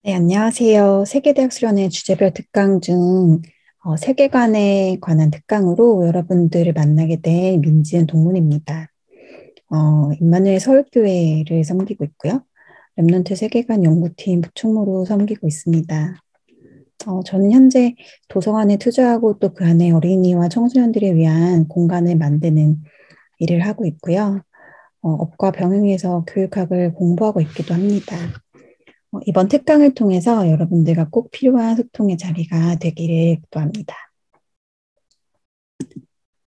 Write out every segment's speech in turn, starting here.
네, 안녕하세요. 세계대학 수련회 주제별 특강 중 세계관에 관한 특강으로 여러분들을 만나게 된 민지은 동문입니다. 임마누엘 서울교회를 섬기고 있고요. 랩넌트 세계관 연구팀 부총무로 섬기고 있습니다. 저는 현재 도서관에 투자하고 또 그 안에 어린이와 청소년들을 위한 공간을 만드는 일을 하고 있고요. 업과 병행해서 교육학을 공부하고 있기도 합니다. 이번 특강을 통해서 여러분들과 꼭 필요한 소통의 자리가 되기를 기도합니다.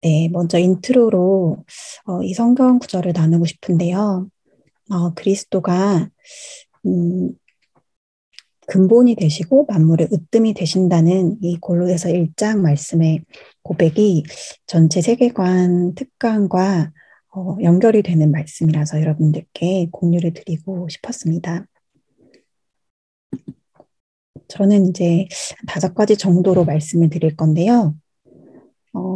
네, 먼저 인트로로 이 성경 구절을 나누고 싶은데요. 그리스도가 근본이 되시고 만물의 으뜸이 되신다는 이 골로새서 1장 말씀의 고백이 전체 세계관 특강과 연결이 되는 말씀이라서 여러분들께 공유를 드리고 싶었습니다. 저는 이제 5가지 정도로 말씀을 드릴 건데요.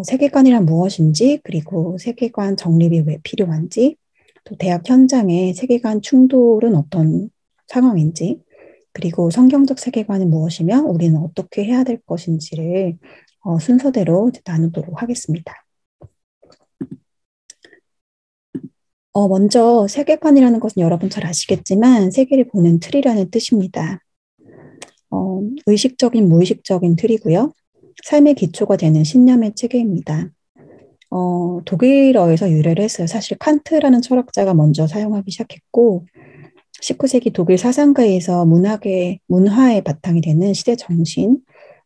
세계관이란 무엇인지, 그리고 세계관 정립이 왜 필요한지, 또 대학 현장의 세계관 충돌은 어떤 상황인지, 그리고 성경적 세계관은 무엇이며 우리는 어떻게 해야 될 것인지를 순서대로 나누도록 하겠습니다. 먼저 세계관이라는 것은 여러분 잘 아시겠지만 세계를 보는 틀이라는 뜻입니다. 의식적인 무의식적인 틀이고요. 삶의 기초가 되는 신념의 체계입니다. 독일어에서 유래를 했어요. 사실 칸트라는 철학자가 먼저 사용하기 시작했고 19세기 독일 사상가에서 문화의 바탕이 되는 시대 정신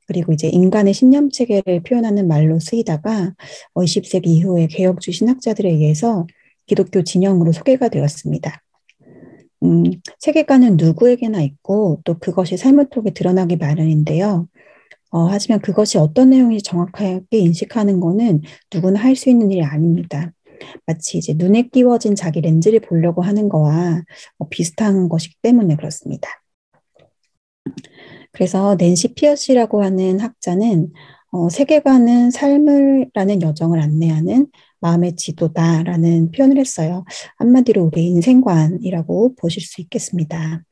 그리고 이제 인간의 신념 체계를 표현하는 말로 쓰이다가 20세기 이후에 개혁주의 신학자들에 의해서 기독교 진영으로 소개가 되었습니다. 세계관은 누구에게나 있고 또 그것이 삶을 통해 드러나기 마련인데요. 하지만 그것이 어떤 내용인지 정확하게 인식하는 것은 누구나 할 수 있는 일이 아닙니다. 마치 이제 눈에 끼워진 자기 렌즈를 보려고 하는 거와 비슷한 것이기 때문에 그렇습니다. 그래서 낸시 피어시라고 하는 학자는 세계관은 삶을라는 여정을 안내하는 마음의 지도다라는 표현을 했어요. 한마디로 우리 인생관이라고 보실 수 있겠습니다.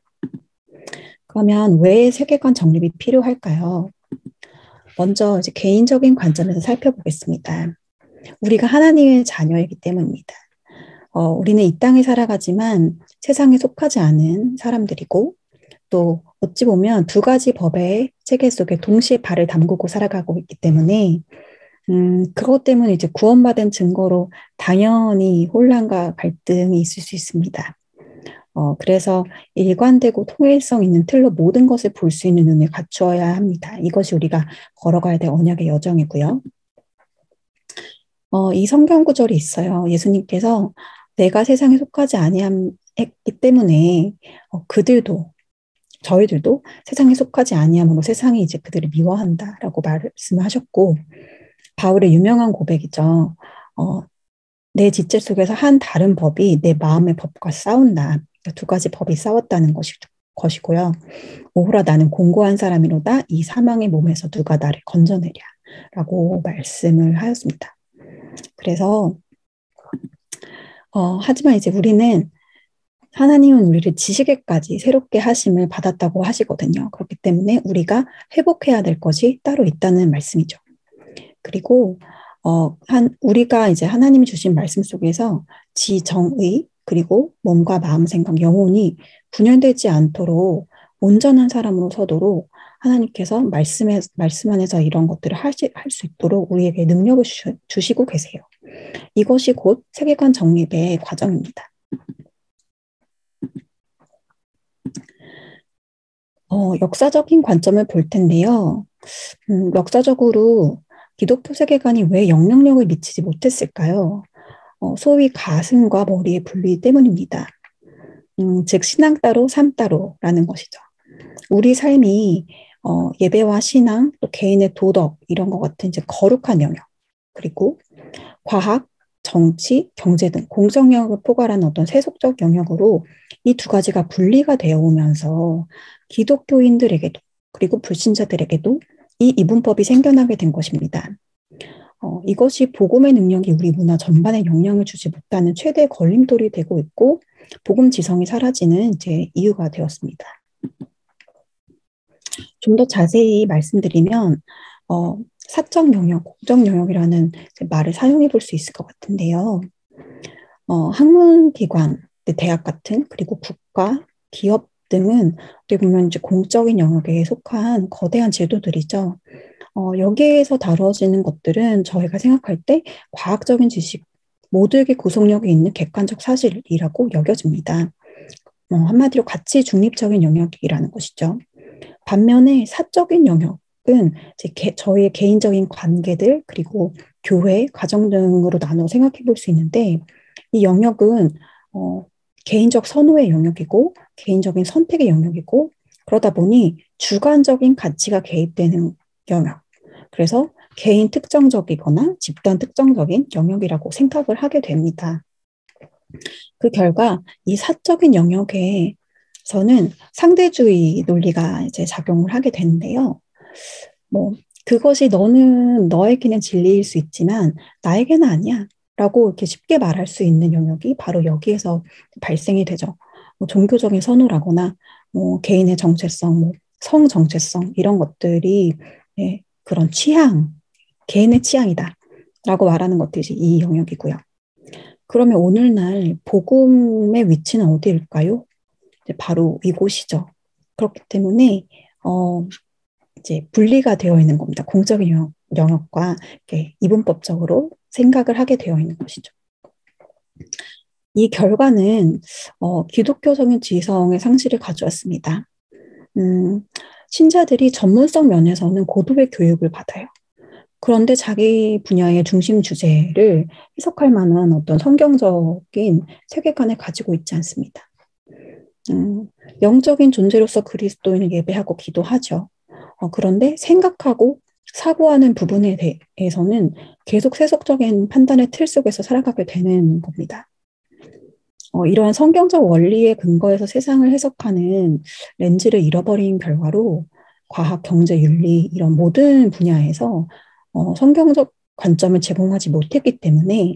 그러면 왜 세계관 정립이 필요할까요? 먼저 이제 개인적인 관점에서 살펴보겠습니다. 우리가 하나님의 자녀이기 때문입니다. 우리는 이 땅에 살아가지만 세상에 속하지 않은 사람들이고 또 어찌 보면 2가지 법의 체계 속에 동시에 발을 담그고 살아가고 있기 때문에 그것 때문에 이제 구원받은 증거로 당연히 혼란과 갈등이 있을 수 있습니다. 그래서 일관되고 통일성 있는 틀로 모든 것을 볼 수 있는 눈을 갖추어야 합니다. 이것이 우리가 걸어가야 될 언약의 여정이고요. 이 성경 구절이 있어요. 예수님께서 내가 세상에 속하지 아니함했기 때문에 저희들도 세상에 속하지 아니함으로 세상이 이제 그들을 미워한다라고 말씀하셨고 바울의 유명한 고백이죠. 내 지체 속에서 한 다른 법이 내 마음의 법과 싸운다. 2가지 법이 싸웠다는 것이고요. 오호라 나는 공고한 사람이로다. 이 사망의 몸에서 누가 나를 건져내랴. 라고 말씀을 하였습니다. 그래서 하지만 이제 우리는 하나님은 우리를 지식에까지 새롭게 하심을 받았다고 하시거든요. 그렇기 때문에 우리가 회복해야 될 것이 따로 있다는 말씀이죠. 그리고 우리가 이제 하나님이 주신 말씀 속에서 지정의 그리고 몸과 마음, 생각, 영혼이 분열되지 않도록 온전한 사람으로 서도록 하나님께서 말씀 안에서 이런 것들을 할 수 있도록 우리에게 능력을 주시고 계세요. 이것이 곧 세계관 정립의 과정입니다. 역사적인 관점을 볼 텐데요. 역사적으로 기독교 세계관이 왜 영향력을 미치지 못했을까요? 소위 가슴과 머리의 분리 때문입니다. 즉 신앙 따로 삶 따로라는 것이죠. 우리 삶이 예배와 신앙, 또 개인의 도덕 이런 것 같은 이제 거룩한 영역 그리고 과학, 정치, 경제 등 공적 영역을 포괄하는 어떤 세속적 영역으로 이 2가지가 분리가 되어 오면서 기독교인들에게도 그리고 불신자들에게도 이 이분법이 생겨나게 된 것입니다. 이것이 복음의 능력이 우리 문화 전반에 영향을 주지 못하는 최대의 걸림돌이 되고 있고 복음 지성이 사라지는 이제 이유가 되었습니다. 좀 더 자세히 말씀드리면 사적 영역, 공적 영역이라는 말을 사용해 볼 수 있을 것 같은데요. 학문기관, 대학 같은 그리고 국가, 기업 등은 어떻게 보면 이제 공적인 영역에 속한 거대한 제도들이죠. 여기에서 다뤄지는 것들은 저희가 생각할 때 과학적인 지식, 모두에게 구속력이 있는 객관적 사실이라고 여겨집니다. 한마디로 가치 중립적인 영역이라는 것이죠. 반면에 사적인 영역은 이제 저희의 개인적인 관계들 그리고 교회, 가정 등으로 나눠 생각해 볼 수 있는데 이 영역은 개인적 선호의 영역이고 개인적인 선택의 영역이고 그러다 보니 주관적인 가치가 개입되는 영역. 그래서 개인 특정적이거나 집단 특정적인 영역이라고 생각을 하게 됩니다. 그 결과 이 사적인 영역에서는 상대주의 논리가 이제 작용을 하게 되는데요. 그것이 너에게는 진리일 수 있지만 나에게는 아니야. 라고 이렇게 쉽게 말할 수 있는 영역이 바로 여기에서 발생이 되죠. 종교적인 선호라거나 개인의 정체성, 성 정체성 이런 것들이 그런 취향, 개인의 취향이다 라고 말하는 것들이 이 영역이고요. 그러면 오늘날 복음의 위치는 어디일까요? 바로 이곳이죠. 그렇기 때문에 이제 분리가 되어 있는 겁니다. 공적인 영역과 이분법적으로 생각을 하게 되어 있는 것이죠. 이 결과는 기독교적인 지성의 상실을 가져왔습니다. 신자들이 전문성 면에서는 고도의 교육을 받아요. 그런데 자기 분야의 중심 주제를 해석할 만한 어떤 성경적인 세계관을 가지고 있지 않습니다. 영적인 존재로서 그리스도인을 예배하고 기도하죠. 그런데 생각하고 사고하는 부분에 대해서는 계속 세속적인 판단의 틀 속에서 살아가게 되는 겁니다. 이러한 성경적 원리에 근거해서 세상을 해석하는 렌즈를 잃어버린 결과로 과학, 경제, 윤리 이런 모든 분야에서 성경적 관점을 제공하지 못했기 때문에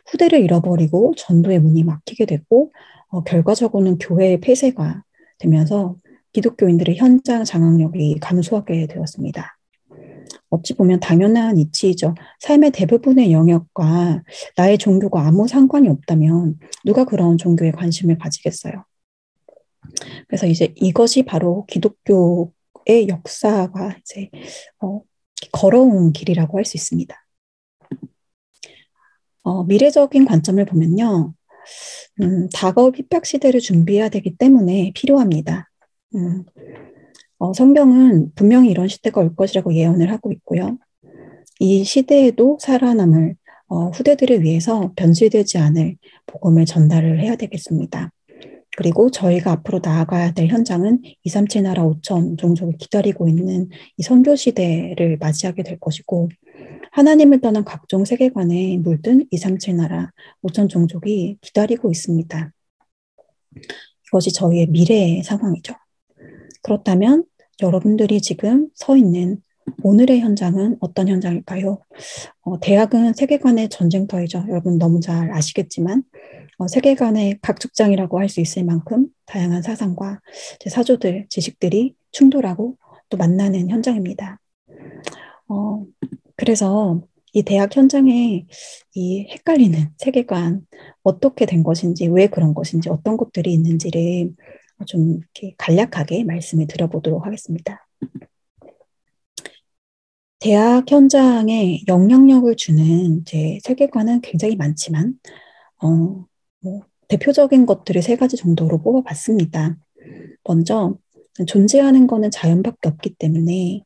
후대를 잃어버리고 전도의 문이 막히게 되고 결과적으로는 교회의 폐쇄가 되면서 기독교인들의 현장 장악력이 감소하게 되었습니다. 어찌 보면 당연한 이치이죠. 삶의 대부분의 영역과 나의 종교가 아무 상관이 없다면 누가 그런 종교에 관심을 가지겠어요. 그래서 이제 이것이 바로 기독교의 역사가 이제 걸어온 길이라고 할 수 있습니다. 미래적인 관점을 보면요. 다가올 핍박 시대를 준비해야 되기 때문에 필요합니다. 성경은 분명히 이런 시대가 올 것이라고 예언을 하고 있고요. 이 시대에도 살아남을 후대들을 위해서 변질되지 않을 복음을 전달을 해야 되겠습니다. 그리고 저희가 앞으로 나아가야 될 현장은 237 나라 5천 종족을 기다리고 있는 이 선교 시대를 맞이하게 될 것이고 하나님을 떠난 각종 세계관에 물든 237 나라 5천 종족이 기다리고 있습니다. 이것이 저희의 미래의 상황이죠. 그렇다면 여러분들이 지금 서 있는 오늘의 현장은 어떤 현장일까요? 대학은 세계관의 전쟁터이죠. 여러분 너무 잘 아시겠지만 세계관의 각축장이라고 할 수 있을 만큼 다양한 사상과 사조들, 지식들이 충돌하고 또 만나는 현장입니다. 그래서 이 대학 현장에 이 헷갈리는 세계관, 어떻게 된 것인지, 왜 그런 것인지, 어떤 것들이 있는지를 좀 이렇게 간략하게 말씀을 드려보도록 하겠습니다. 대학 현장에 영향력을 주는 이제 세계관은 굉장히 많지만, 대표적인 것들을 3가지 정도로 뽑아봤습니다. 먼저, 존재하는 것은 자연밖에 없기 때문에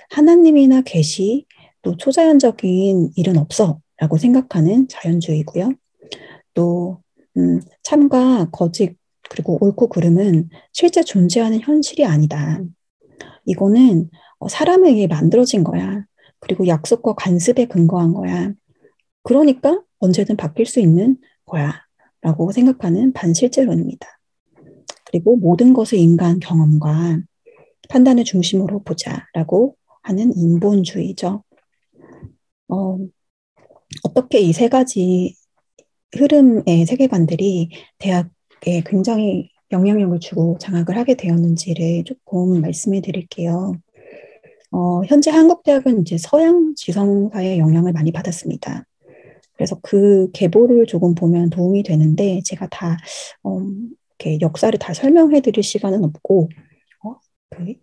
하나님이나 계시, 또 초자연적인 일은 없어 라고 생각하는 자연주의고요. 또 참과 거짓 그리고 옳고 그름은 실제 존재하는 현실이 아니다. 이거는 사람에게 만들어진 거야. 그리고 약속과 관습에 근거한 거야. 그러니까 언제든 바뀔 수 있는 거야. 라고 생각하는 반실제론입니다. 그리고 모든 것을 인간 경험과 판단의 중심으로 보자 라고 하는 인본주의죠. 어, 어떻게 이 세 가지 흐름의 세계관들이 대학에 굉장히 영향력을 주고 장악을 하게 되었는지를 조금 말씀해 드릴게요. 현재 한국 대학은 이제 서양 지성사의 영향을 많이 받았습니다. 그래서 그 계보를 조금 보면 도움이 되는데 제가 다 이렇게 역사를 다 설명해 드릴 시간은 없고 그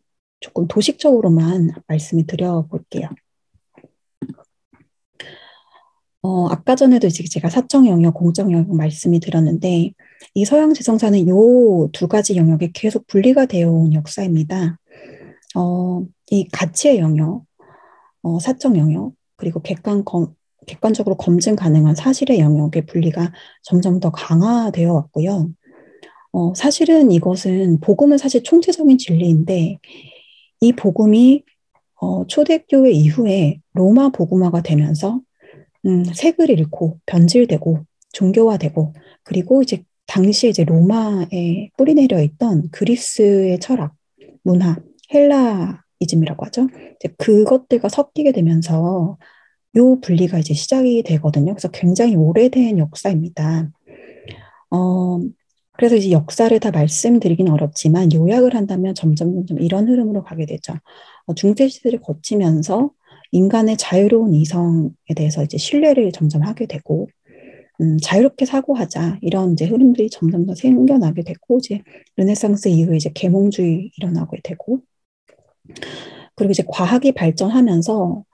조금 도식적으로만 말씀을 드려볼게요. 아까 전에도 이제 제가 사적 영역, 공적 영역 말씀이 드렸는데 이 서양 지성사는 요 두 가지 영역에 계속 분리가 되어 온 역사입니다. 이 가치의 영역, 사적 영역, 그리고 객관적으로 검증 가능한 사실의 영역의 분리가 점점 더 강화되어 왔고요. 사실은 이것은 복음은 사실 총체적인 진리인데 이 복음이 초대교회 이후에 로마 복음화가 되면서 색을 잃고 변질되고 종교화되고 그리고 이제 당시에 이제 로마에 뿌리내려 있던 그리스의 철학, 문화, 헬라이즘이라고 하죠. 이제 그것들과 섞이게 되면서 요 분리가 이제 시작이 되거든요. 그래서 굉장히 오래된 역사입니다. 어, 그래서 이제 역사를 다 말씀드리긴 어렵지만 요약을 한다면 점점 이런 흐름으로 가게 되죠. 중세 시대를 거치면서 인간의 자유로운 이성에 대해서 이제 신뢰를 점점 하게 되고, 자유롭게 사고하자 이런 이제 흐름들이 점점 더 생겨나게 되고, 이제 르네상스 이후에 이제 계몽주의 일어나게 되고, 그리고 이제 과학이 발전하면서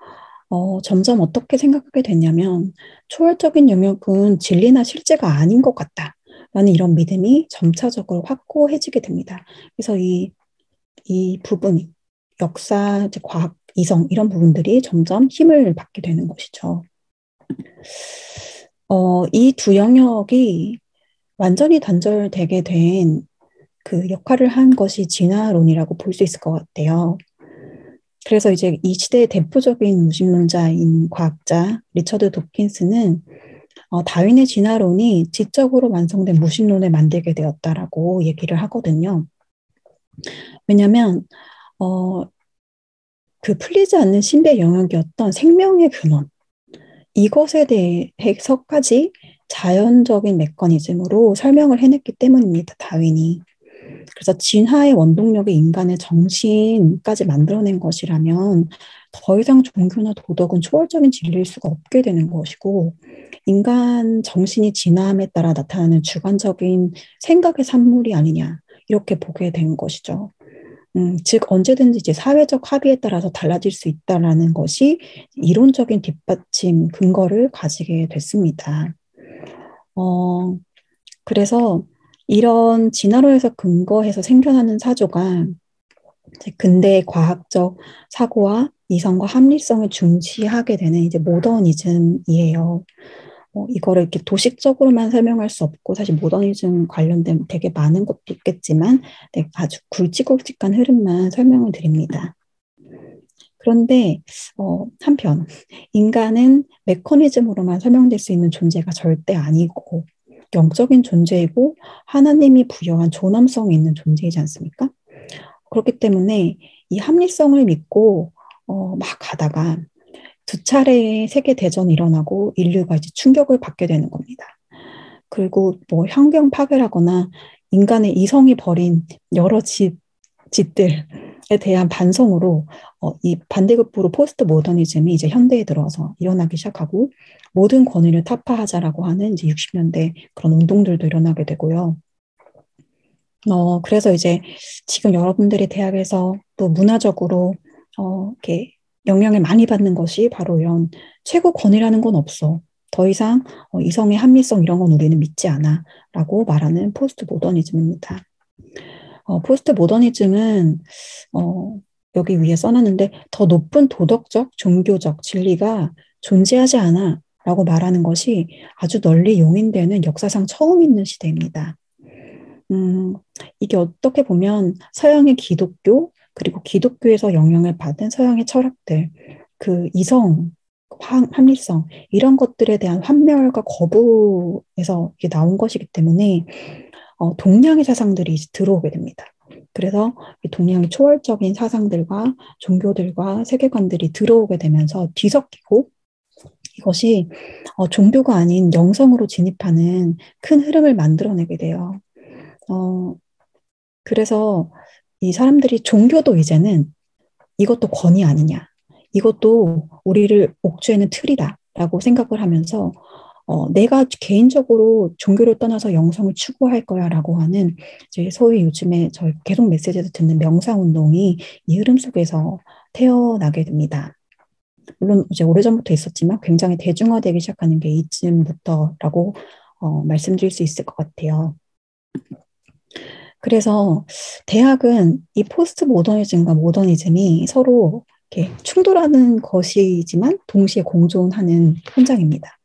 점점 어떻게 생각하게 됐냐면 초월적인 영역은 진리나 실제가 아닌 것 같다. 라는 이런 믿음이 점차적으로 확고해지게 됩니다. 그래서 이 부분이 역사, 과학, 이성 이런 부분들이 점점 힘을 받게 되는 것이죠. 이 두 영역이 완전히 단절되게 된 그 역할을 한 것이 진화론이라고 볼 수 있을 것 같아요. 그래서 이제 이 시대의 대표적인 무신론자인 과학자 리처드 도킨스는 다윈의 진화론이 지적으로 완성된 무신론을 만들게 되었다라고 얘기를 하거든요. 왜냐하면 그 풀리지 않는 신비의 영역이었던 생명의 근원 이것에 대해서까지 자연적인 메커니즘으로 설명을 해냈기 때문입니다. 다윈이. 그래서 진화의 원동력이 인간의 정신까지 만들어낸 것이라면 더 이상 종교나 도덕은 초월적인 진리일 수가 없게 되는 것이고 인간 정신이 진화함에 따라 나타나는 주관적인 생각의 산물이 아니냐 이렇게 보게 된 것이죠. 즉 언제든지 이제 사회적 합의에 따라서 달라질 수 있다라는 것이 이론적인 뒷받침 근거를 가지게 됐습니다. 그래서 이런 진화론에서 근거해서 생겨나는 사조가 근대의 과학적 사고와 이성과 합리성을 중시하게 되는 이제 모더니즘이에요. 이거를 이렇게 도식적으로만 설명할 수 없고 사실 모더니즘 관련된 되게 많은 것도 있겠지만 네, 아주 굵직굵직한 흐름만 설명을 드립니다. 그런데 한편 인간은 메커니즘으로만 설명될 수 있는 존재가 절대 아니고 영적인 존재이고 하나님이 부여한 존엄성이 있는 존재이지 않습니까? 그렇기 때문에 이 합리성을 믿고 막 가다가 두 차례의 세계 대전이 일어나고 인류가 이제 충격을 받게 되는 겁니다. 그리고 뭐 환경 파괴라거나 인간의 이성이 벌인 여러 짓들에 대한 반성으로 이 반대급부로 포스트 모더니즘이 이제 현대에 들어서 일어나기 시작하고 모든 권위를 타파하자라고 하는 이제 60년대 그런 운동들도 일어나게 되고요. 그래서 이제 지금 여러분들이 대학에서 또 문화적으로 이렇게 영향을 많이 받는 것이 바로 이런 최고 권위라는 건 없어. 더 이상 이성의 합리성 이런 건 우리는 믿지 않아. 라고 말하는 포스트 모더니즘입니다. 포스트 모더니즘은 여기 위에 써놨는데 더 높은 도덕적, 종교적 진리가 존재하지 않아. 라고 말하는 것이 아주 널리 용인되는 역사상 처음 있는 시대입니다. 이게 어떻게 보면 서양의 기독교, 그리고 기독교에서 영향을 받은 서양의 철학들, 그 이성, 합리성, 이런 것들에 대한 환멸과 거부에서 이게 나온 것이기 때문에 동양의 사상들이 들어오게 됩니다. 그래서 동양의 초월적인 사상들과 종교들과 세계관들이 들어오게 되면서 뒤섞이고 이것이 종교가 아닌 영성으로 진입하는 큰 흐름을 만들어내게 돼요. 어, 그래서 이 사람들이 종교도 이제는 이것도 권위 아니냐. 이것도 우리를 옥죄는 틀이다라고 생각을 하면서 내가 개인적으로 종교를 떠나서 영성을 추구할 거야라고 하는 이제 소위 요즘에 저희 계속 메시지에서 듣는 명상 운동이 이 흐름 속에서 태어나게 됩니다. 물론 이제 오래전부터 있었지만 굉장히 대중화되기 시작하는 게 이쯤부터라고 말씀드릴 수 있을 것 같아요. 그래서 대학은 이 포스트 모더니즘과 모더니즘이 서로 이렇게 충돌하는 것이지만 동시에 공존하는 현장입니다.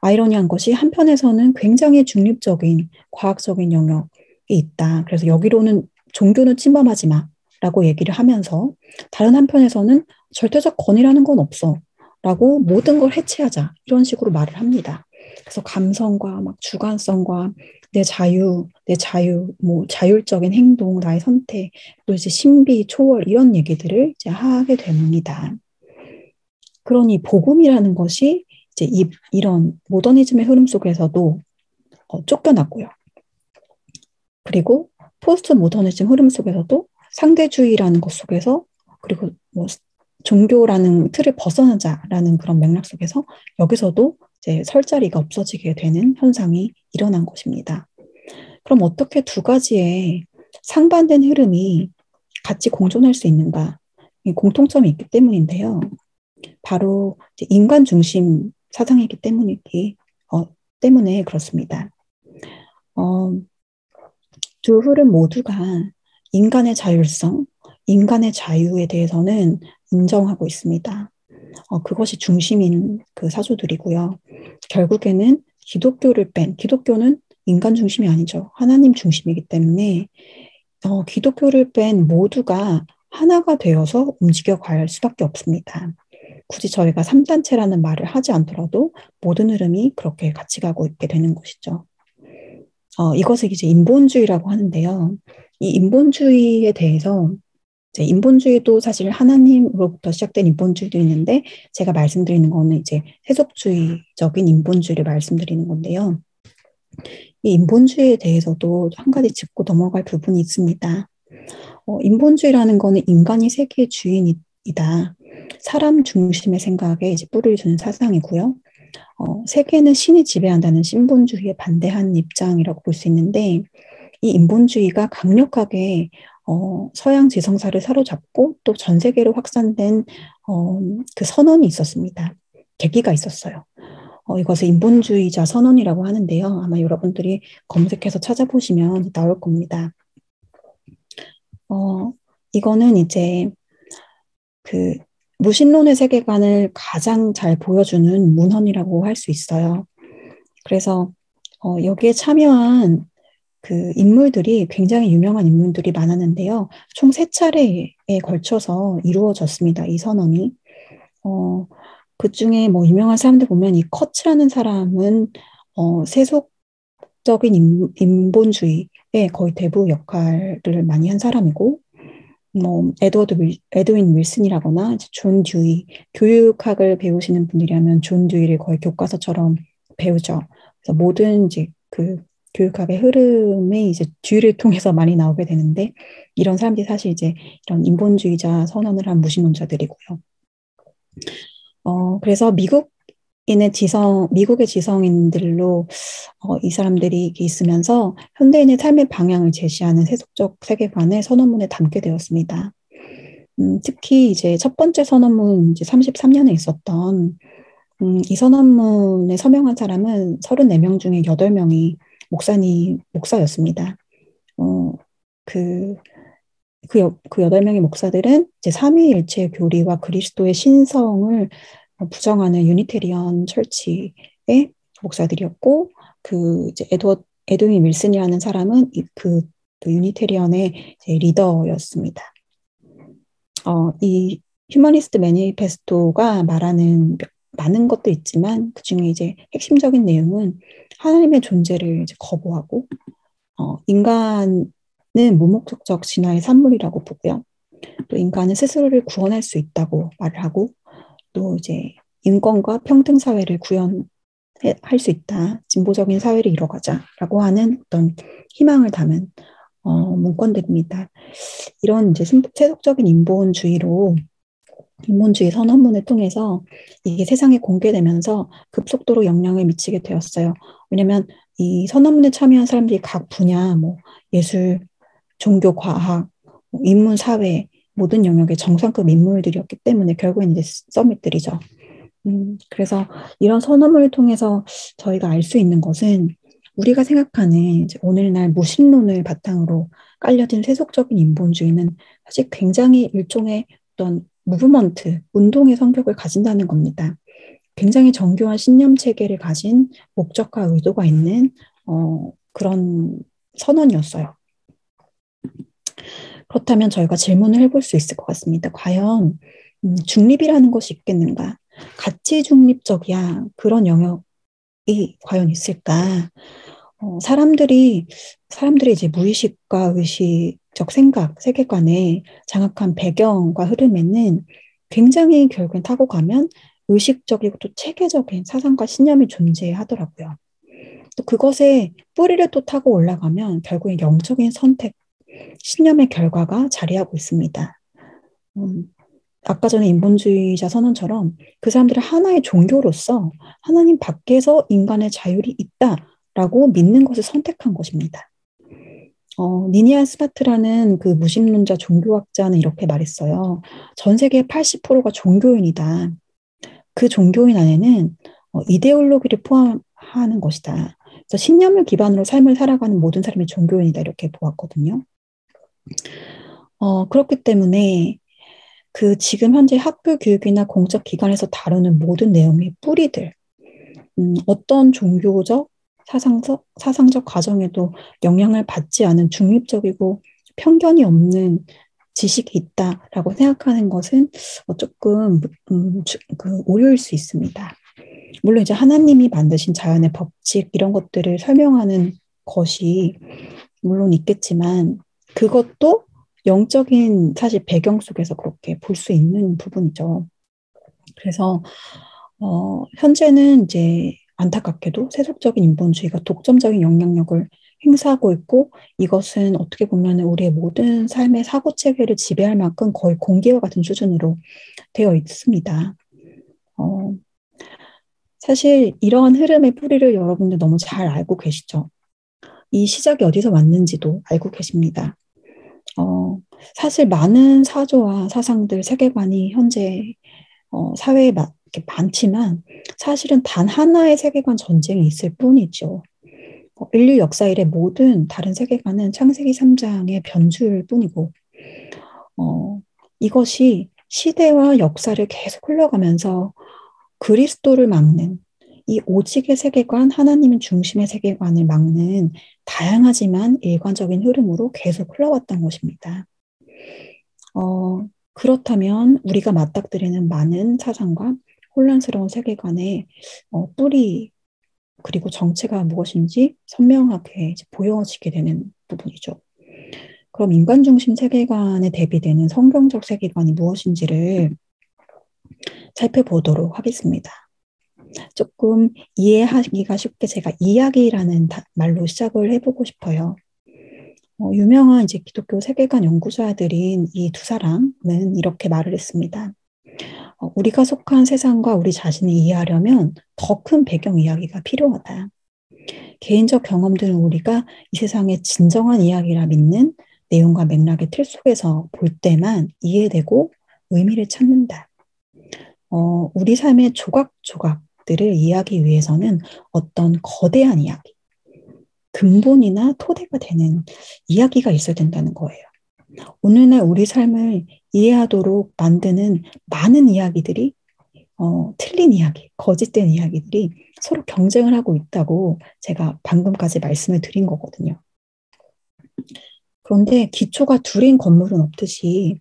아이러니한 것이 한편에서는 굉장히 중립적인 과학적인 영역이 있다. 그래서 여기로는 종교는 침범하지 마라고 얘기를 하면서 다른 한편에서는 절대적 권위라는 건 없어 라고 모든 걸 해체하자 이런 식으로 말을 합니다. 그래서 감성과 막 주관성과 내 자유, 뭐 자율적인 행동, 나의 선택, 또 이제 신비, 초월 이런 얘기들을 이제 하게 됩니다. 그러니 복음이라는 것이 이제 이런 모더니즘의 흐름 속에서도 쫓겨났고요. 그리고 포스트 모더니즘 흐름 속에서도 상대주의라는 것 속에서 그리고 뭐 종교라는 틀을 벗어나자라는 그런 맥락 속에서 여기서도 이제 설 자리가 없어지게 되는 현상이 일어난 것입니다. 그럼 어떻게 두 가지의 상반된 흐름이 같이 공존할 수 있는가? 공통점이 있기 때문인데요. 바로 인간 중심 사상이기 때문에 그렇습니다. 어, 두 흐름 모두가 인간의 자율성, 인간의 자유에 대해서는 인정하고 있습니다. 그것이 중심인 그 사조들이고요. 결국에는 기독교는 인간 중심이 아니죠. 하나님 중심이기 때문에 기독교를 뺀 모두가 하나가 되어서 움직여갈 수밖에 없습니다. 굳이 저희가 3단체라는 말을 하지 않더라도 모든 흐름이 그렇게 같이 가고 있게 되는 것이죠. 이것을 이제 인본주의라고 하는데요. 이 인본주의에 대해서 이제 인본주의도 사실 하나님으로부터 시작된 인본주의도 있는데 제가 말씀드리는 거는 이제 세속주의적인 인본주의를 말씀드리는 건데요. 이 인본주의에 대해서도 한 가지 짚고 넘어갈 부분이 있습니다. 인본주의라는 거는 인간이 세계의 주인이다. 사람 중심의 생각에 이제 뿌리를 두는 사상이고요. 세계는 신이 지배한다는 신본주의에 반대하는 입장이라고 볼 수 있는데 이 인본주의가 강력하게 서양 지성사를 사로잡고 또 전 세계로 확산된 그 선언이 있었습니다. 계기가 있었어요. 이것을 인본주의자 선언이라고 하는데요. 아마 여러분들이 검색해서 찾아보시면 나올 겁니다. 이거는 이제 그 무신론의 세계관을 가장 잘 보여주는 문헌이라고 할 수 있어요. 그래서 여기에 참여한 그 인물들이 굉장히 유명한 인물들이 많았는데요. 총 3차례에 걸쳐서 이루어졌습니다. 이 선언이. 그 중에 뭐 유명한 사람들 보면 이 커츠라는 사람은 세속적인 인본주의의 거의 대부 역할을 많이 한 사람이고 뭐 에드윈 윌슨이라거나 존 듀이 교육학을 배우시는 분들이라면 존 듀이를 거의 교과서처럼 배우죠. 그래서 모든 이제 그 교육학의 흐름이 이제 듀이를 통해서 많이 나오게 되는데 이런 사람들이 사실 이제 이런 인본주의자 선언을 한 무신론자들이고요. 그래서 미국의 지성인들로 이 사람들이 있으면서 현대인의 삶의 방향을 제시하는 세속적 세계관을 선언문에 담게 되었습니다. 특히 이제 첫 번째 선언문 이제 33년에 있었던 이 선언문에 서명한 사람은 34명 중에 8명이 목사였습니다. 그 8명의 목사들은 이제 삼위일체 교리와 그리스도의 신성을 부정하는 유니테리언 철치의 목사들이었고, 그 이제 에드윈 윌슨이라는 사람은 그 유니테리언의 리더였습니다. 이 휴머니스트 매니페스토가 말하는 많은 것도 있지만 그 중에 이제 핵심적인 내용은 하나님의 존재를 이제 거부하고 인간은 무목적적 진화의 산물이라고 보고요. 또 인간은 스스로를 구원할 수 있다고 말을 하고, 또 이제 인권과 평등 사회를 구현할 수 있다. 진보적인 사회를 이뤄가자라고 하는 어떤 희망을 담은 문건들입니다. 이런 이제 세속적인 인본주의 선언문을 통해서 이게 세상에 공개되면서 급속도로 영향을 미치게 되었어요. 왜냐하면 이 선언문에 참여한 사람들이 각 분야, 뭐 예술, 종교, 과학, 뭐 인문, 사회 모든 영역의 정상급 인물들이었기 때문에 결국엔 이제 서밋들이죠. 그래서 이런 선언문을 통해서 저희가 알 수 있는 것은 우리가 생각하는 이제 오늘날 무신론을 바탕으로 깔려진 세속적인 인본주의는 사실 굉장히 일종의 어떤 무브먼트, 운동의 성격을 가진다는 겁니다. 굉장히 정교한 신념 체계를 가진 목적과 의도가 있는 그런 선언이었어요. 그렇다면 저희가 질문을 해볼 수 있을 것 같습니다. 과연 중립이라는 것이 있겠는가? 가치 중립적이야 그런 영역이 과연 있을까? 사람들이 이제 무의식과 의식적 생각, 세계관에 장악한 배경과 흐름에는 굉장히 결국엔 타고 가면 의식적이고 또 체계적인 사상과 신념이 존재하더라고요. 또 그것에 뿌리를 또 타고 올라가면 결국엔 영적인 선택, 신념의 결과가 자리하고 있습니다. 아까 전에 인본주의자 선언처럼 그 사람들은 하나의 종교로서 하나님 밖에서 인간의 자율이 있다라고 믿는 것을 선택한 것입니다. 니니안 스마트라는 그 무신론자 종교학자는 이렇게 말했어요. 전 세계 80%가 종교인이다. 그 종교인 안에는 이데올로기를 포함하는 것이다. 그래서 신념을 기반으로 삶을 살아가는 모든 사람이 종교인이다. 이렇게 보았거든요. 그렇기 때문에 그 지금 현재 학교 교육이나 공적 기관에서 다루는 모든 내용의 뿌리들, 어떤 종교적, 사상적 과정에도 영향을 받지 않은 중립적이고 편견이 없는 지식이 있다라고 생각하는 것은 조금 그 오류일 수 있습니다. 물론 이제 하나님이 만드신 자연의 법칙 이런 것들을 설명하는 것이 물론 있겠지만 그것도 영적인 사실 배경 속에서 그렇게 볼 수 있는 부분이죠. 그래서 현재는 이제 안타깝게도 세속적인 인본주의가 독점적인 영향력을 행사하고 있고 이것은 어떻게 보면 우리의 모든 삶의 사고 체계를 지배할 만큼 거의 공기와 같은 수준으로 되어 있습니다. 사실 이러한 흐름의 뿌리를 여러분들 너무 잘 알고 계시죠? 이 시작이 어디서 왔는지도 알고 계십니다. 사실 많은 사조와 사상들, 세계관이 현재 사회에 이렇게 많지만 사실은 단 하나의 세계관 전쟁이 있을 뿐이죠. 인류 역사 이래 모든 다른 세계관은 창세기 3장의 변주일 뿐이고 이것이 시대와 역사를 계속 흘러가면서 그리스도를 막는 이 오직의 세계관, 하나님은 중심의 세계관을 막는 다양하지만 일관적인 흐름으로 계속 흘러왔던 것입니다. 그렇다면 우리가 맞닥뜨리는 많은 사상과 혼란스러운 세계관의 뿌리 그리고 정체가 무엇인지 선명하게 보여지게 되는 부분이죠. 그럼 인간 중심 세계관에 대비되는 성경적 세계관이 무엇인지를 살펴보도록 하겠습니다. 조금 이해하기가 쉽게 제가 이야기라는 말로 시작을 해보고 싶어요. 유명한 이제 기독교 세계관 연구자들인 이 두 사람은 이렇게 말을 했습니다. 우리가 속한 세상과 우리 자신을 이해하려면 더 큰 배경 이야기가 필요하다. 개인적 경험들은 우리가 이 세상의 진정한 이야기라 믿는 내용과 맥락의 틀 속에서 볼 때만 이해되고 의미를 찾는다. 우리 삶의 조각조각들을 이해하기 위해서는 어떤 거대한 이야기, 근본이나 토대가 되는 이야기가 있어야 된다는 거예요. 오늘날 우리 삶을 이해하도록 만드는 많은 이야기들이 틀린 이야기, 거짓된 이야기들이 서로 경쟁을 하고 있다고 제가 방금까지 말씀을 드린 거거든요. 그런데 기초가 둘인 건물은 없듯이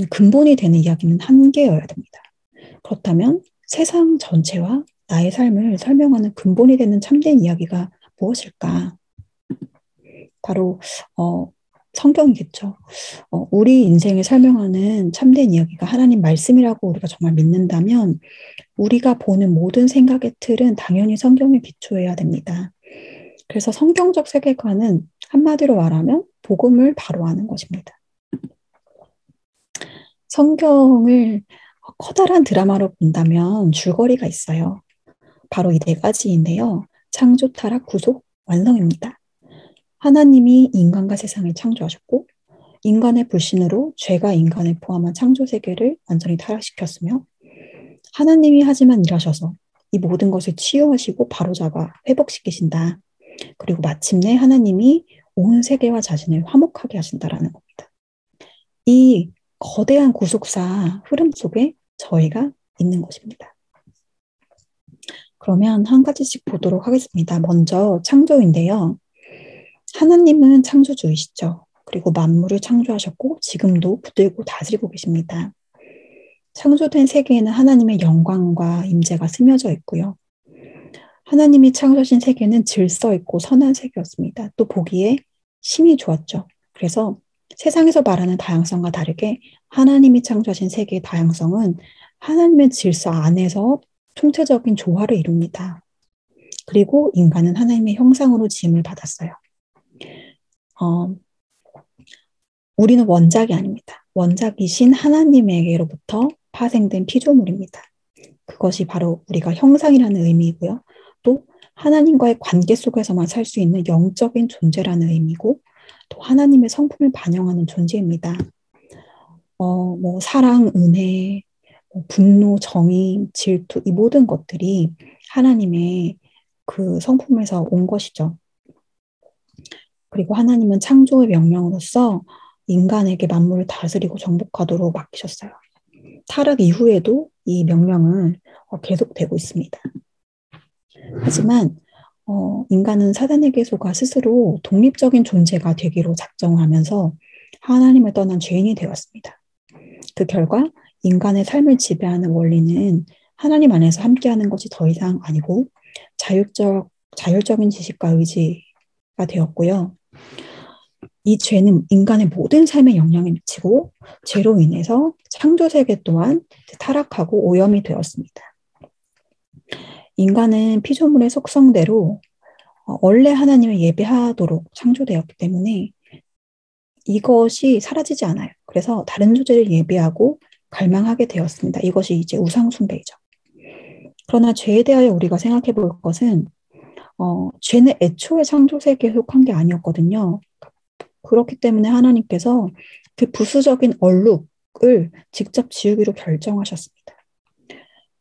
근본이 되는 이야기는 한 개여야 됩니다. 그렇다면 세상 전체와 나의 삶을 설명하는 근본이 되는 참된 이야기가 무엇일까? 바로 성경이겠죠. 우리 인생을 설명하는 참된 이야기가 하나님 말씀이라고 우리가 정말 믿는다면 우리가 보는 모든 생각의 틀은 당연히 성경에 기초해야 됩니다. 그래서 성경적 세계관은 한마디로 말하면 복음을 바로하는 것입니다. 성경을 커다란 드라마로 본다면 줄거리가 있어요. 바로 이 네 가지인데요. 창조, 타락, 구속, 완성입니다. 하나님이 인간과 세상을 창조하셨고 인간의 불신으로 죄가 인간을 포함한 창조 세계를 완전히 타락시켰으며 하나님이 하지만 일하셔서 이 모든 것을 치유하시고 바로잡아 회복시키신다. 그리고 마침내 하나님이 온 세계와 자신을 화목하게 하신다라는 겁니다. 이 거대한 구속사 흐름 속에 저희가 있는 것입니다. 그러면 한 가지씩 보도록 하겠습니다. 먼저 창조인데요. 하나님은 창조주이시죠. 그리고 만물을 창조하셨고 지금도 붙들고 다스리고 계십니다. 창조된 세계에는 하나님의 영광과 임재가 스며져 있고요. 하나님이 창조하신 세계는 질서 있고 선한 세계였습니다. 또 보기에 심히 좋았죠. 그래서 세상에서 말하는 다양성과 다르게 하나님이 창조하신 세계의 다양성은 하나님의 질서 안에서 총체적인 조화를 이룹니다. 그리고 인간은 하나님의 형상으로 지음을 받았어요. 우리는 원작이 아닙니다. 원작이신 하나님에게로부터 파생된 피조물입니다. 그것이 바로 우리가 형상이라는 의미이고요. 또 하나님과의 관계 속에서만 살 수 있는 영적인 존재라는 의미고 또 하나님의 성품을 반영하는 존재입니다. 사랑, 은혜, 분노, 정의, 질투 이 모든 것들이 하나님의 그 성품에서 온 것이죠. 그리고 하나님은 창조의 명령으로서 인간에게 만물을 다스리고 정복하도록 맡기셨어요. 타락 이후에도 이 명령은 계속되고 있습니다. 하지만 인간은 사단에게 속아 스스로 독립적인 존재가 되기로 작정하면서 하나님을 떠난 죄인이 되었습니다. 그 결과 인간의 삶을 지배하는 원리는 하나님 안에서 함께하는 것이 더 이상 아니고 자율적인 지식과 의지가 되었고요. 이 죄는 인간의 모든 삶에 영향을 미치고 죄로 인해서 창조 세계 또한 타락하고 오염이 되었습니다. 인간은 피조물의 속성대로 원래 하나님을 예배하도록 창조되었기 때문에 이것이 사라지지 않아요. 그래서 다른 존재를 예배하고 갈망하게 되었습니다. 이것이 이제 우상 숭배이죠. 그러나 죄에 대하여 우리가 생각해 볼 것은 죄는 애초에 창조 세계에 속한 게 아니었거든요. 그렇기 때문에 하나님께서 그 부수적인 얼룩을 직접 지우기로 결정하셨습니다.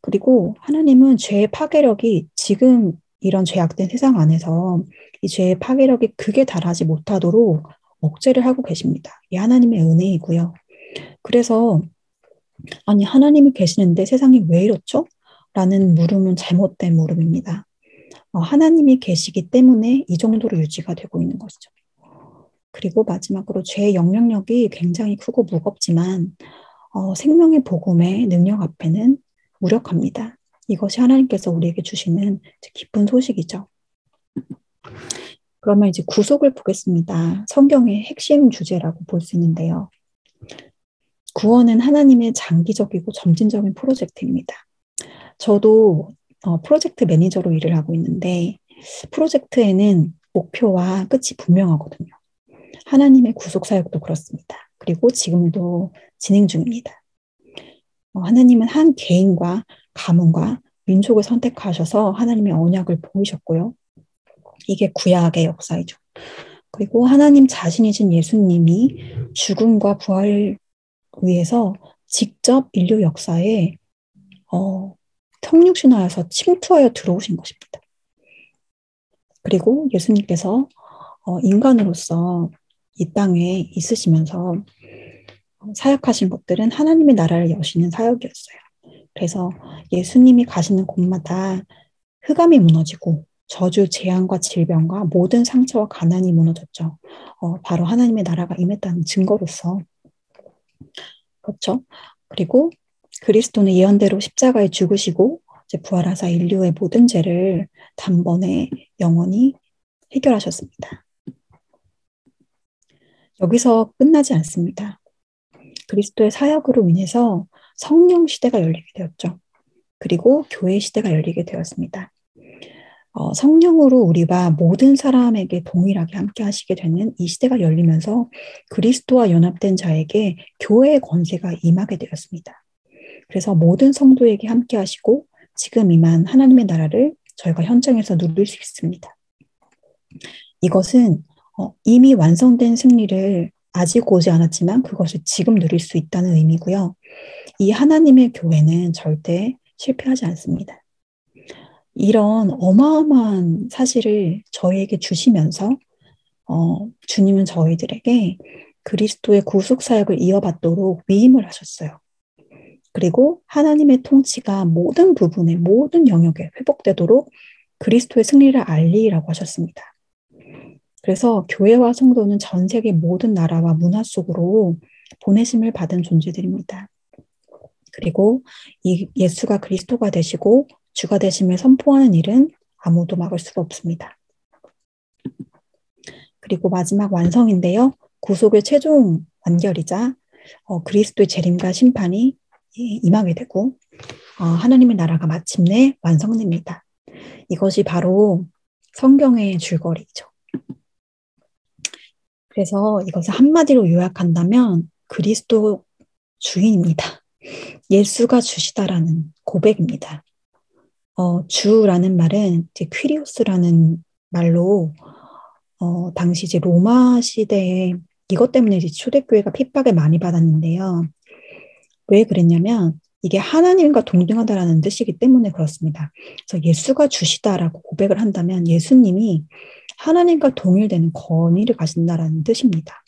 그리고 하나님은 죄의 파괴력이 지금 이런 죄악된 세상 안에서 이 죄의 파괴력이 극에 달하지 못하도록 억제를 하고 계십니다. 이 하나님의 은혜이고요. 그래서 아니 하나님이 계시는데 세상이 왜 이렇죠? 라는 물음은 잘못된 물음입니다. 하나님이 계시기 때문에 이 정도로 유지가 되고 있는 것이죠. 그리고 마지막으로 죄의 영향력이 굉장히 크고 무겁지만 생명의 복음의 능력 앞에는 무력합니다. 이것이 하나님께서 우리에게 주시는 기쁜 소식이죠. 그러면 이제 구속을 보겠습니다. 성경의 핵심 주제라고 볼 수 있는데요. 구원은 하나님의 장기적이고 점진적인 프로젝트입니다. 저도 프로젝트 매니저로 일을 하고 있는데 프로젝트에는 목표와 끝이 분명하거든요. 하나님의 구속 사역도 그렇습니다. 그리고 지금도 진행 중입니다. 하나님은 한 개인과 가문과 민족을 선택하셔서 하나님의 언약을 보이셨고요. 이게 구약의 역사이죠. 그리고 하나님 자신이신 예수님이 죽음과 부활을 위해서 직접 인류 역사에 성육신하여서 침투하여 들어오신 것입니다. 그리고 예수님께서 인간으로서 이 땅에 있으시면서 사역하신 것들은 하나님의 나라를 여시는 사역이었어요. 그래서 예수님이 가시는 곳마다 흑암이 무너지고 저주, 재앙과 질병과 모든 상처와 가난이 무너졌죠. 바로 하나님의 나라가 임했다는 증거로서. 그렇죠. 그리고 그리스도는 예언대로 십자가에 죽으시고 이제 부활하사 인류의 모든 죄를 단번에 영원히 해결하셨습니다. 여기서 끝나지 않습니다. 그리스도의 사역으로 인해서 성령 시대가 열리게 되었죠. 그리고 교회 시대가 열리게 되었습니다. 성령으로 우리와 모든 사람에게 동일하게 함께 하시게 되는 이 시대가 열리면서 그리스도와 연합된 자에게 교회의 권세가 임하게 되었습니다. 그래서 모든 성도에게 함께 하시고 지금 임한 하나님의 나라를 저희가 현장에서 누릴 수 있습니다. 이것은 이미 완성된 승리를 아직 오지 않았지만 그것을 지금 누릴 수 있다는 의미고요. 이 하나님의 교회는 절대 실패하지 않습니다. 이런 어마어마한 사실을 저희에게 주시면서 주님은 저희들에게 그리스도의 구속 사역을 이어받도록 위임을 하셨어요. 그리고 하나님의 통치가 모든 부분에 모든 영역에 회복되도록 그리스도의 승리를 알리라고 하셨습니다. 그래서 교회와 성도는 전 세계 모든 나라와 문화 속으로 보내심을 받은 존재들입니다. 그리고 이 예수가 그리스도가 되시고 주가 되심을 선포하는 일은 아무도 막을 수가 없습니다. 그리고 마지막 완성인데요. 구속의 최종 완결이자 그리스도의 재림과 심판이 임하게 되고 하나님의 나라가 마침내 완성됩니다. 이것이 바로 성경의 줄거리죠. 그래서 이것을 한마디로 요약한다면 그리스도 주인입니다. 예수가 주시다라는 고백입니다. 주라는 말은 이제 퀴리오스라는 말로 당시 이제 로마 시대에 이것 때문에 이제 초대교회가 핍박을 많이 받았는데요. 왜 그랬냐면 이게 하나님과 동등하다라는 뜻이기 때문에 그렇습니다. 그래서 예수가 주시다라고 고백을 한다면 예수님이 하나님과 동일되는 권위를 가진다라는 뜻입니다.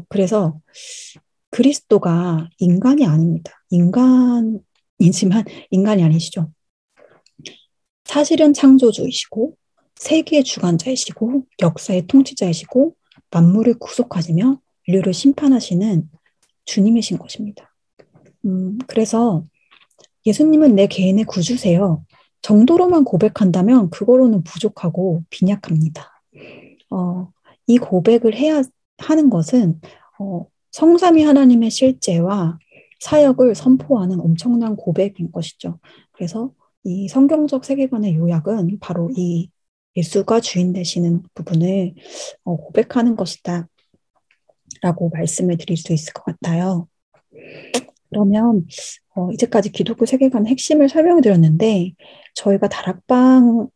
그래서 그리스도가 인간이 아닙니다. 인간이지만 인간이 아니시죠. 사실은 창조주이시고 세계의 주관자이시고 역사의 통치자이시고 만물을 구속하시며 인류를 심판하시는 주님이신 것입니다. 그래서 예수님은 내 개인의 구주세요. 정도로만 고백한다면 그거로는 부족하고 빈약합니다. 이 고백을 해야 하는 것은 성삼위 하나님의 실제와 사역을 선포하는 엄청난 고백인 것이죠. 그래서 이 성경적 세계관의 요약은 바로 이 예수가 주인 되시는 부분을 고백하는 것이다 라고 말씀을 드릴 수 있을 것 같아요. 그러면 이제까지 기독교 세계관의 핵심을 설명해 드렸는데 저희가 다락방의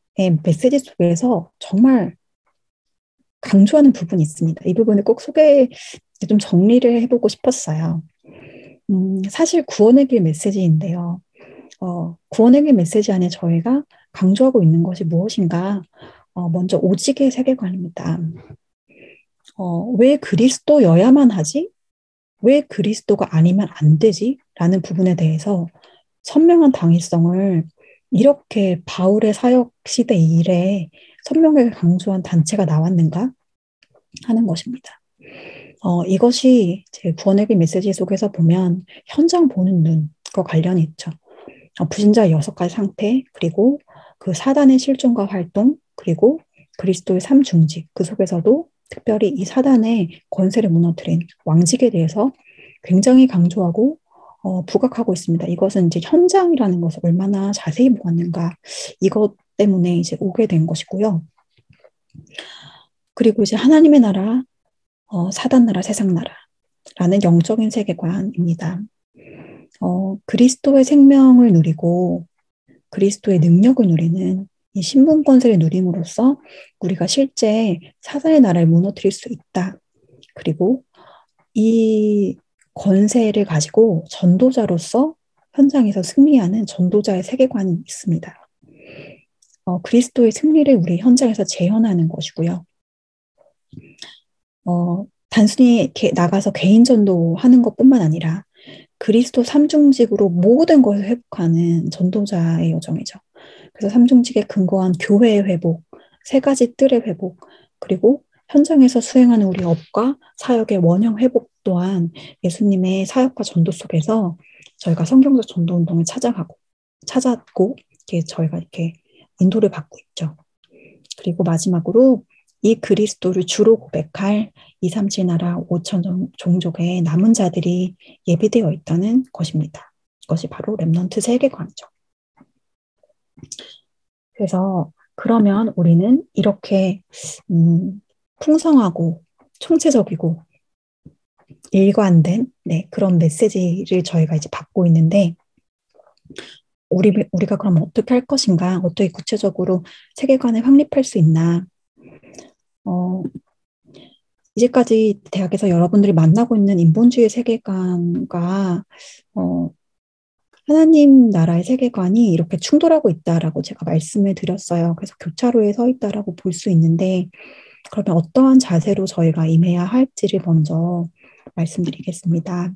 메시지 속에서 정말 강조하는 부분이 있습니다. 이 부분을 꼭 좀 정리를 해보고 싶었어요. 사실 구원의 길 메시지인데요. 구원의 길 메시지 안에 저희가 강조하고 있는 것이 무엇인가? 먼저 오직의 세계관입니다. 왜 그리스도여야만 하지? 왜 그리스도가 아니면 안 되지? 라는 부분에 대해서 선명한 당위성을 이렇게 바울의 사역 시대 이래 선명하게 강조한 단체가 나왔는가 하는 것입니다. 이것이 제 구원의 길 메시지 속에서 보면 현장 보는 눈과 관련이 있죠. 부신자 6가지 상태, 그리고 그 사단의 실존과 활동, 그리고 그리스도의 삼중직, 그 속에서도 특별히 이 사단의 권세를 무너뜨린 왕직에 대해서 굉장히 강조하고 부각하고 있습니다. 이것은 이제 현장이라는 것을 얼마나 자세히 보았는가, 이것 때문에 이제 오게 된 것이고요. 그리고 이제 하나님의 나라, 사단 나라, 세상 나라라는 영적인 세계관입니다. 그리스도의 생명을 누리고 그리스도의 능력을 누리는 이 신분 권세를 누림으로써 우리가 실제 사단의 나라를 무너뜨릴 수 있다. 그리고 이 권세를 가지고 전도자로서 현장에서 승리하는 전도자의 세계관이 있습니다. 그리스도의 승리를 우리 현장에서 재현하는 것이고요. 단순히 나가서 개인 전도하는 것뿐만 아니라 그리스도 삼중직으로 모든 것을 회복하는 전도자의 여정이죠. 그래서 삼중직에 근거한 교회의 회복, 3가지 뜰의 회복, 그리고 현장에서 수행하는 우리 업과 사역의 원형 회복 또한 예수님의 사역과 전도 속에서 저희가 성경적 전도 운동을 찾았고 저희가 이렇게 인도를 받고 있죠. 그리고 마지막으로 이 그리스도를 주로 고백할 237 나라 5천 종족의 남은 자들이 예비되어 있다는 것입니다. 이것이 바로 렘넌트 세계관이죠. 그래서 그러면 우리는 이렇게 풍성하고 총체적이고 일관된 그런 메시지를 저희가 이제 받고 있는데 우리가 그럼 어떻게 할 것인가? 어떻게 구체적으로 세계관을 확립할 수 있나? 이제까지 대학에서 여러분들이 만나고 있는 인본주의 세계관과 하나님 나라의 세계관이 이렇게 충돌하고 있다라고 제가 말씀을 드렸어요. 그래서 교차로에 서 있다라고 볼 수 있는데 그러면 어떠한 자세로 저희가 임해야 할지를 먼저 말씀드리겠습니다.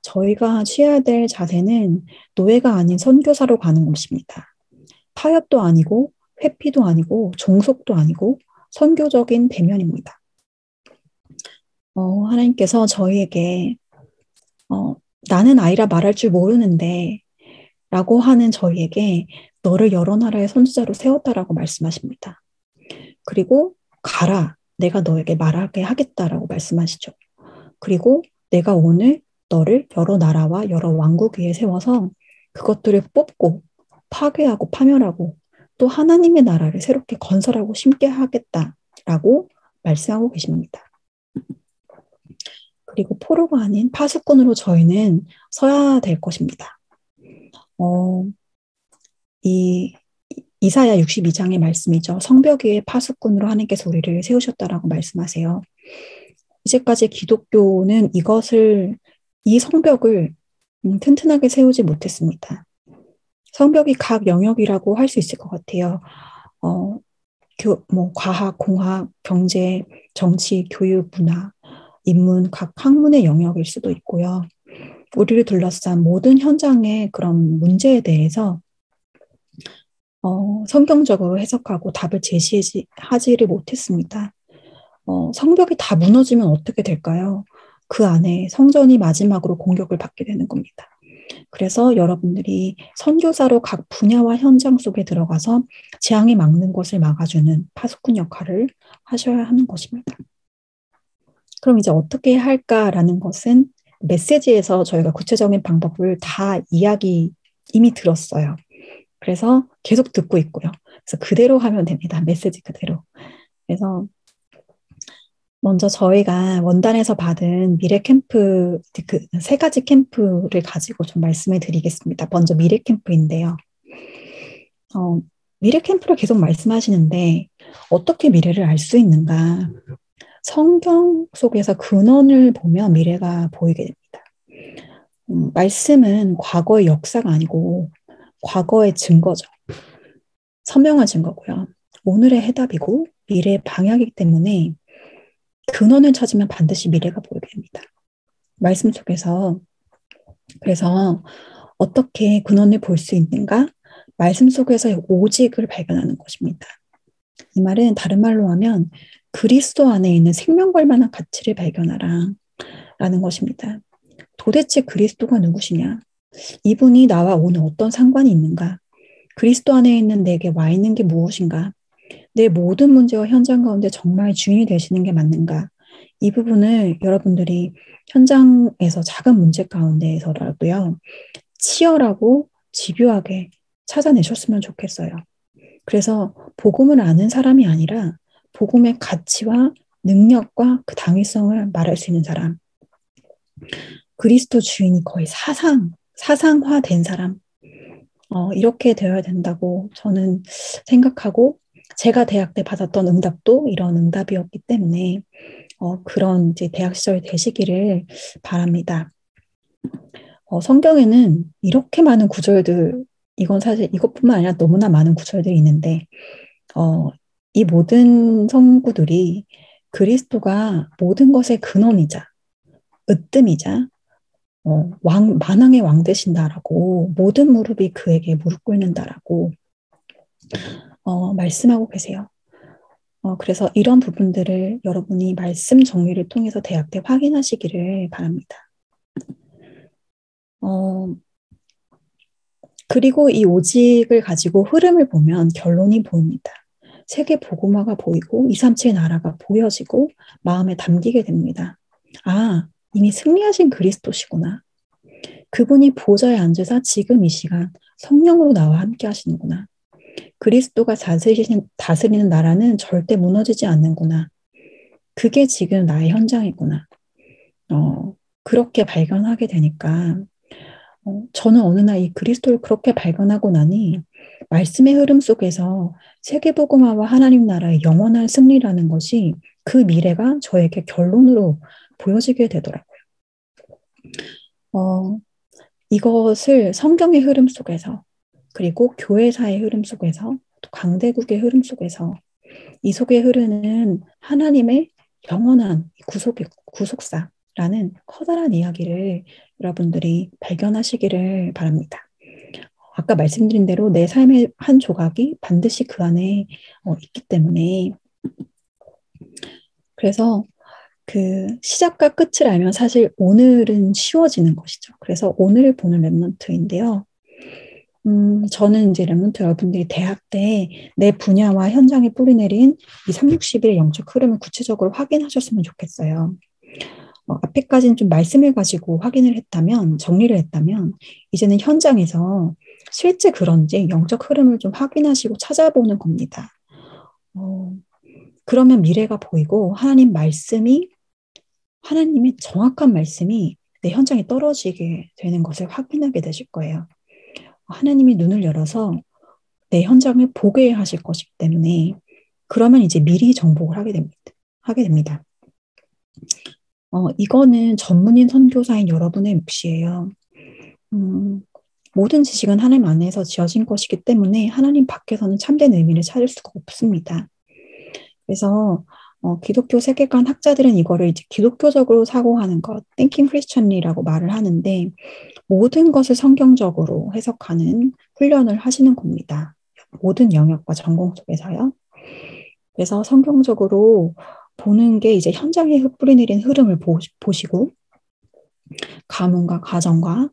저희가 취해야 될 자세는 노예가 아닌 선교사로 가는 것입니다. 타협도 아니고 회피도 아니고 종속도 아니고 선교적인 대면입니다. 하나님께서 저희에게 나는 아이라 말할 줄 모르는데 라고 하는 저희에게 너를 여러 나라의 선지자로 세웠다라고 말씀하십니다. 그리고 가라, 내가 너에게 말하게 하겠다라고 말씀하시죠. 그리고 내가 오늘 너를 여러 나라와 여러 왕국 위에 세워서 그것들을 뽑고 파괴하고 파멸하고 또 하나님의 나라를 새롭게 건설하고 심게 하겠다라고 말씀하고 계십니다. 그리고 포로가 아닌 파수꾼으로 저희는 서야 될 것입니다. 이 이사야 62장의 말씀이죠. 성벽 위에 파수꾼으로 하나님께서 우리를 세우셨다라고 말씀하세요. 이제까지 기독교는 이 성벽을 튼튼하게 세우지 못했습니다. 성벽이 각 영역이라고 할 수 있을 것 같아요. 과학, 공학, 경제, 정치, 교육, 문화, 인문, 각 학문의 영역일 수도 있고요. 우리를 둘러싼 모든 현장의 그런 문제에 대해서 성경적으로 해석하고 답을 제시하지를 못했습니다. 성벽이 다 무너지면 어떻게 될까요? 그 안에 성전이 마지막으로 공격을 받게 되는 겁니다. 그래서 여러분들이 선교사로 각 분야와 현장 속에 들어가서 재앙이 막는 것을 막아주는 파수꾼 역할을 하셔야 하는 것입니다. 그럼 이제 어떻게 할까라는 것은 메시지에서 저희가 구체적인 방법을 다 이미 들었어요. 그래서 계속 듣고 있고요. 그래서 그대로 하면 됩니다. 메시지 그대로. 그래서 먼저 저희가 원단에서 받은 미래 캠프, 그 세 가지 캠프를 가지고 좀 말씀을 드리겠습니다. 먼저 미래 캠프인데요. 미래 캠프를 계속 말씀하시는데 어떻게 미래를 알 수 있는가? 성경 속에서 근원을 보면 미래가 보이게 됩니다. 말씀은 과거의 역사가 아니고 과거의 증거죠. 선명한 증거고요. 오늘의 해답이고 미래의 방향이기 때문에 근원을 찾으면 반드시 미래가 보이게 됩니다. 말씀 속에서 그래서 어떻게 근원을 볼 수 있는가? 말씀 속에서의 오직을 발견하는 것입니다. 이 말은 다른 말로 하면 그리스도 안에 있는 생명과 만한 가치를 발견하라 라는 것입니다. 도대체 그리스도가 누구시냐? 이분이 나와 오늘 어떤 상관이 있는가? 그리스도 안에 있는 내게 와 있는 게 무엇인가? 내 모든 문제와 현장 가운데 정말 주인이 되시는 게 맞는가? 이 부분을 여러분들이 현장에서 작은 문제 가운데에서라도요, 치열하고 집요하게 찾아내셨으면 좋겠어요. 그래서 복음을 아는 사람이 아니라 복음의 가치와 능력과 그 당위성을 말할 수 있는 사람. 그리스도 주인이 거의 사상화된 사람. 이렇게 되어야 된다고 저는 생각하고 제가 대학 때 받았던 응답도 이런 응답이었기 때문에 그런 이제 대학 시절 되시기를 바랍니다. 성경에는 이렇게 많은 구절들, 이건 사실 이것뿐만 아니라 너무나 많은 구절들이 있는데 이 모든 성구들이 그리스도가 모든 것의 근원이자 으뜸이자 만왕의 왕 되신다라고 모든 무릎이 그에게 무릎 꿇는다라고 말씀하고 계세요. 그래서 이런 부분들을 여러분이 말씀 정리를 통해서 대학 때 확인하시기를 바랍니다. 그리고 이 오직을 가지고 흐름을 보면 결론이 보입니다. 세계 복음화가 보이고 237 나라가 보여지고 마음에 담기게 됩니다. 아, 이미 승리하신 그리스도시구나. 그분이 보좌에 앉으사 지금 이 시간 성령으로 나와 함께 하시는구나. 그리스도가 다스리는 나라는 절대 무너지지 않는구나. 그게 지금 나의 현장이구나. 그렇게 발견하게 되니까 저는 어느 날 이 그리스도를 그렇게 발견하고 나니 말씀의 흐름 속에서 세계복음화와 하나님 나라의 영원한 승리라는 것이 그 미래가 저에게 결론으로 보여지게 되더라고요. 이것을 성경의 흐름 속에서 그리고 교회사의 흐름 속에서 또 강대국의 흐름 속에서 이 속에 흐르는 하나님의 영원한 구속사라는 커다란 이야기를 여러분들이 발견하시기를 바랍니다. 아까 말씀드린 대로 내 삶의 한 조각이 반드시 그 안에 있기 때문에 그래서 그 시작과 끝을 알면 사실 오늘은 쉬워지는 것이죠. 그래서 오늘을 보는 랩넌트인데요. 저는 이제 랩넌트 여러분들이 대학 때 내 분야와 현장에 뿌리내린 이 360일의 영적 흐름을 구체적으로 확인하셨으면 좋겠어요. 앞에까지는 좀 말씀을 가지고 확인을 했다면, 정리를 했다면, 이제는 현장에서 실제 그런지 영적 흐름을 좀 확인하시고 찾아보는 겁니다. 그러면 미래가 보이고 하나님의 정확한 말씀이 내 현장에 떨어지게 되는 것을 확인하게 되실 거예요. 하나님이 눈을 열어서 내 현장을 보게 하실 것이기 때문에 그러면 이제 미리 정복을 하게 됩니다. 이거는 전문인 선교사인 여러분의 몫이에요. 모든 지식은 하나님 안에서 지어진 것이기 때문에 하나님 밖에서는 참된 의미를 찾을 수가 없습니다. 그래서 기독교 세계관 학자들은 이거를 이제 기독교적으로 사고하는 것, thinking Christian이라고 말을 하는데 모든 것을 성경적으로 해석하는 훈련을 하시는 겁니다. 모든 영역과 전공 속에서요. 그래서 성경적으로 보는 게 이제 현장에 뿌리내린 흐름을 보시고 가문과 가정과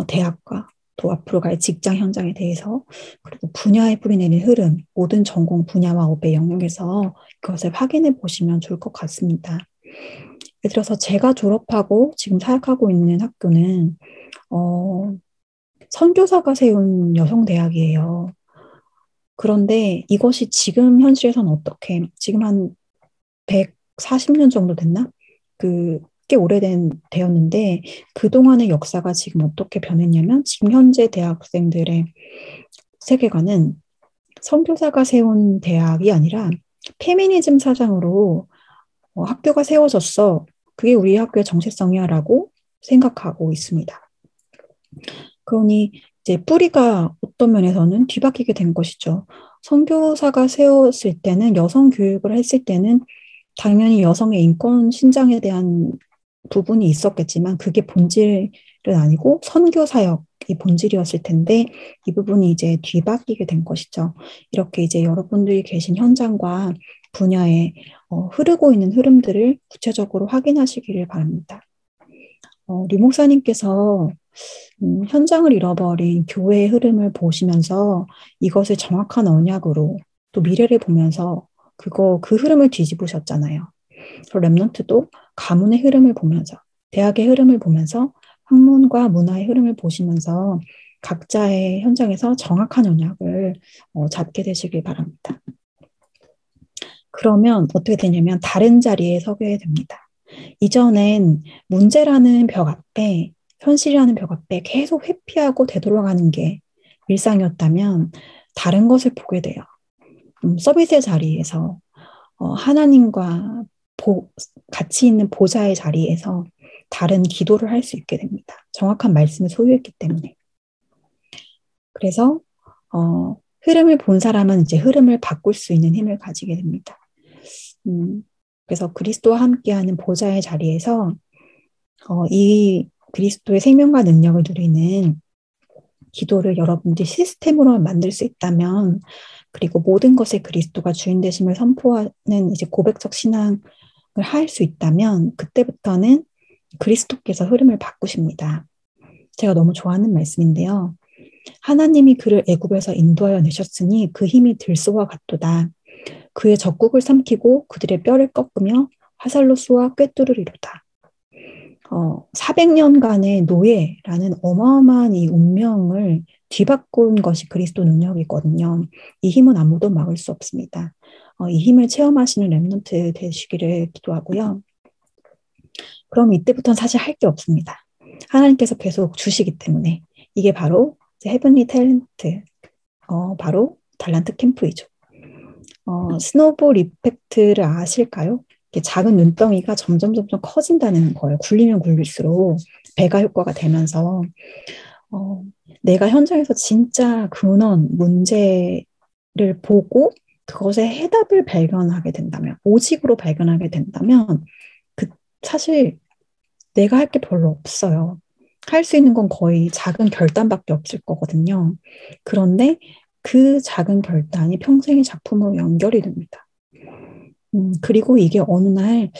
대학과 또 앞으로 갈 직장 현장에 대해서 그리고 분야에 뿌리내린 흐름, 모든 전공 분야와 업의 영역에서 그것을 확인해 보시면 좋을 것 같습니다. 예를 들어서 제가 졸업하고 지금 사역하고 있는 학교는 선교사가 세운 여성대학이에요. 그런데 이것이 지금 현실에서는 어떻게, 지금 한 140년 정도 됐나? 꽤 오래된 되었는데 그동안의 역사가 지금 어떻게 변했냐면 지금 현재 대학생들의 세계관은 선교사가 세운 대학이 아니라 페미니즘 사상으로 학교가 세워졌어. 그게 우리 학교의 정체성이야 라고 생각하고 있습니다. 그러니 이제 뿌리가 어떤 면에서는 뒤바뀌게 된 것이죠. 선교사가 세웠을 때는 여성 교육을 했을 때는 당연히 여성의 인권 신장에 대한 부분이 있었겠지만 그게 본질은 아니고 선교 사역이 본질이었을 텐데 이 부분이 이제 뒤바뀌게 된 것이죠. 이렇게 이제 여러분들이 계신 현장과 분야에 흐르고 있는 흐름들을 구체적으로 확인하시기를 바랍니다. 리 목사님께서 현장을 잃어버린 교회의 흐름을 보시면서 이것을 정확한 언약으로 또 미래를 보면서 그 흐름을 뒤집으셨잖아요. 랩넌트도 가문의 흐름을 보면서 대학의 흐름을 보면서 학문과 문화의 흐름을 보시면서 각자의 현장에서 정확한 언약을 잡게 되시길 바랍니다. 그러면 어떻게 되냐면 다른 자리에 서게 됩니다. 이전엔 문제라는 벽 앞에 현실이라는 벽 앞에 계속 회피하고 되돌아가는 게 일상이었다면 다른 것을 보게 돼요. 서비스의 자리에서 하나님과 같이 있는 보좌의 자리에서 다른 기도를 할 수 있게 됩니다. 정확한 말씀을 소유했기 때문에. 그래서 흐름을 본 사람은 이제 흐름을 바꿀 수 있는 힘을 가지게 됩니다. 그래서 그리스도와 함께하는 보좌의 자리에서 이 그리스도의 생명과 능력을 누리는 기도를 여러분들이 시스템으로 만들 수 있다면 그리고 모든 것에 그리스도가 주인 되심을 선포하는 이제 고백적 신앙을 할 수 있다면 그때부터는 그리스도께서 흐름을 바꾸십니다. 제가 너무 좋아하는 말씀인데요. 하나님이 그를 애굽에서 인도하여 내셨으니 그 힘이 들소와 같도다. 그의 적국을 삼키고 그들의 뼈를 꺾으며 화살로 쏘아 꿰뚫으리로다. 400년간의 노예라는 어마어마한 이 운명을 뒤바꾼 것이 그리스도 능력이거든요. 이 힘은 아무도 막을 수 없습니다. 이 힘을 체험하시는 렘넌트 되시기를 기도하고요. 그럼 이때부터는 사실 할 게 없습니다. 하나님께서 계속 주시기 때문에 이게 바로 헤븐리 탤런트, 바로 달란트 캠프이죠. 스노볼 이펙트를 아실까요? 작은 눈덩이가 점점 커진다는 거예요. 굴리면 굴릴수록 배가 효과가 되면서 내가 현장에서 진짜 근원, 문제를 보고 그것의 해답을 발견하게 된다면, 오직으로 발견하게 된다면 사실 내가 할 게 별로 없어요. 할 수 있는 건 거의 작은 결단밖에 없을 거거든요. 그런데 그 작은 결단이 평생의 작품으로 연결이 됩니다. 그리고 이게 어느 날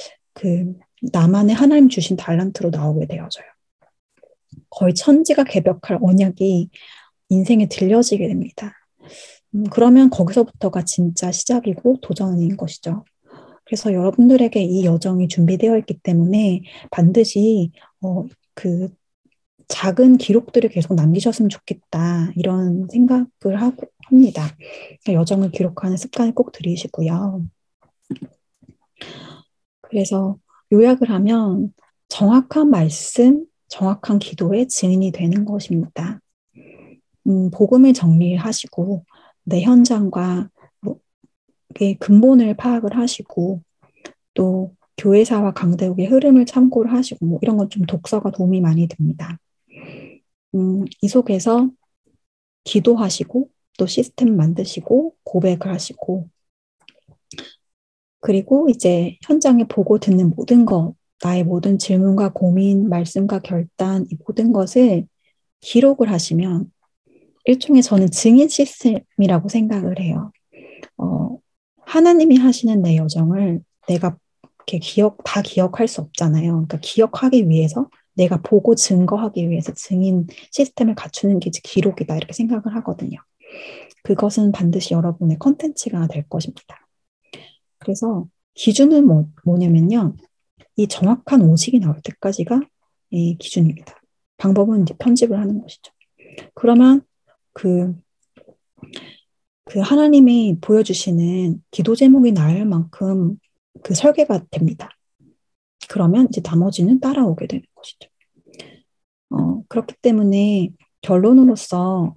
나만의 하나님 주신 달란트로 나오게 되어져요. 거의 천지가 개벽할 언약이 인생에 들려지게 됩니다. 그러면 거기서부터가 진짜 시작이고 도전인 것이죠. 그래서 여러분들에게 이 여정이 준비되어 있기 때문에 반드시 그 작은 기록들을 계속 남기셨으면 좋겠다 이런 생각을 합니다. 여정을 기록하는 습관을 꼭 들이시고요. 그래서 요약을 하면 정확한 말씀, 정확한 기도의 증인이 되는 것입니다. 복음을 정리하시고 내 현장과 근본을 파악을 하시고 또 교회사와 강대국의 흐름을 참고를 하시고 이런 건 좀 독서가 도움이 많이 됩니다. 이 속에서 기도하시고 또 시스템 만드시고 고백을 하시고 그리고 이제 현장에 보고 듣는 모든 것, 나의 모든 질문과 고민, 말씀과 결단 이 모든 것을 기록을 하시면 일종의 저는 증인 시스템이라고 생각을 해요. 하나님이 하시는 내 여정을 내가 이렇게 다 기억할 수 없잖아요. 그러니까 기억하기 위해서 내가 보고 증거하기 위해서 증인 시스템을 갖추는 게 기록이다 이렇게 생각을 하거든요. 그것은 반드시 여러분의 컨텐츠가 될 것입니다. 그래서 기준은 뭐냐면요. 이 정확한 오직이 나올 때까지가 이 기준입니다. 방법은 이제 편집을 하는 것이죠. 그러면 그 하나님이 보여주시는 기도 제목이 나을 만큼 그 설계가 됩니다. 그러면 이제 나머지는 따라오게 되는 것이죠. 그렇기 때문에 결론으로서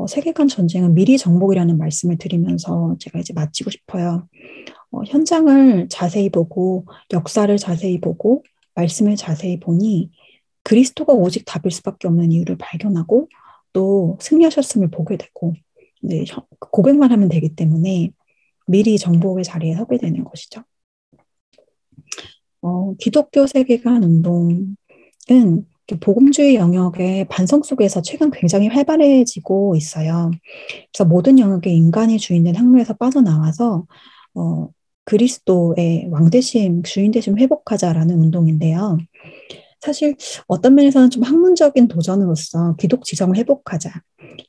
세계관 전쟁은 미리 정복이라는 말씀을 드리면서 제가 이제 마치고 싶어요. 현장을 자세히 보고 역사를 자세히 보고 말씀을 자세히 보니 그리스도가 오직 답일 수밖에 없는 이유를 발견하고 또 승리하셨음을 보게 되고 네, 고백만 하면 되기 때문에 미리 정복의 자리에 서게 되는 것이죠. 기독교 세계관 운동은 복음주의 영역의 반성 속에서 최근 굉장히 활발해지고 있어요. 그래서 모든 영역의 인간이 주인된 항로에서 빠져나와서 그리스도의 왕되심, 주인되심 회복하자라는 운동인데요. 사실 어떤 면에서는 좀 학문적인 도전으로서 기독 지성을 회복하자